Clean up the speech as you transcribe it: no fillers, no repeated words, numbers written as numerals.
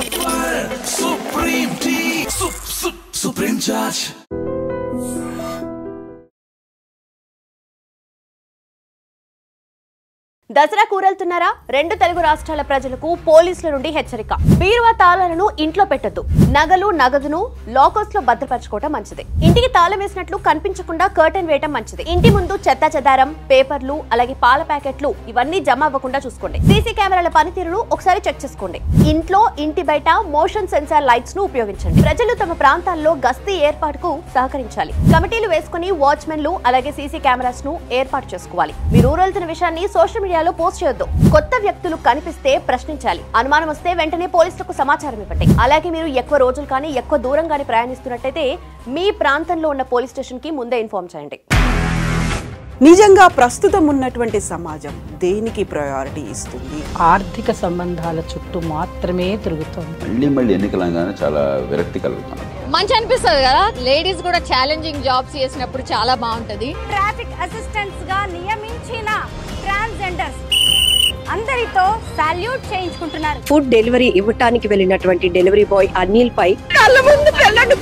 Supreme Tea, Supreme Judge. Dasara కూరలుతున్నారా? రెండు తెలుగు రాష్ట్రాల ప్రజలకు పోలీసుల నుండి హెచ్చరిక. బీరువా తాళాలను ఇంట్లో పెట్టొద్దు. నగలు నగదును లాకర్స్ లో భద్రపరచుకోవడం మంచిది. ఇంటికి తాళం వేసినట్లు కనిపించకుండా కర్టెన్ వేయడం మంచిది. ఇంటి ముందు చెత్త చెదారం, పేపర్లు, అలాగే పాల ప్యాకెట్లు ఇవన్నీ జమ అవ్వకుండా చూసుకోండి. సీసీ కెమెరాల పనితీరును ఒకసారి చెక్ చేసుకోండి. ఇంట్లో ఇంటి బయట మోషన్ సెన్సార్ లైట్స్ ను ఉపయోగించండి. ప్రజలు తమ ప్రాంతాల్లో గస్తీ ఏర్పాటుకు సహకరించాలి. కమిటీలు వేసుకుని వాచ్మెన్లు అలాగే సీసీ కెమెరాస్ ను ఏర్పాటు చేసుకోవాలి. మీరు ఊరెళ్తున్న విషయాన్ని సోషల్ మీడియాలో పోస్ట్ చేయొద్దు. కొత్త వ్యక్తులు కనిపిస్తే ప్రశ్నించాలి. అనుమానం వస్తే వెంటనే పోలీసులకు సమాచారం ఇవ్వండి. అలాగే మీరు ఎక్కువ రోజులు కానీ ఎక్కువ దూరం కానీ ప్రయాణిస్తున్నట్టయితే మీ ప్రాంతంలో ఉన్న పోలీస్ స్టేషన్ కి ముందే ఇన్ఫార్మ్ చేయండి. నిజంగా ప్రస్తుతం ఉన్నటువంటి సమాజం దేనికి ప్రయారిటీ ఇస్తుంది? ఆర్థిక సంబంధాల చుట్టూ మాత్రమే తిరుగుతుంది. మళ్ళీ ఎన్నికలంగానే చాలా విరక్తి కలుగుతున్నాం. మంచి అనిపిస్తుంది కదా, లేడీస్ కూడా ఛాలెంజింగ్ జాబ్స్ చేసినప్పుడు చాలా బాగుంటది. ట్రాఫిక్ అసిస్టెంట్స్ గా నియమించిన ట్రాన్స్జెండర్స్ అందరితో సాల్యూట్ చేయించుకుంటున్నారు. ఫుడ్ డెలివరీ ఇవ్వటానికి వెళ్ళినటువంటి డెలివరీ బాయ్ అనిల్ పై కళ్ళ ముందు పెళ్ళండి.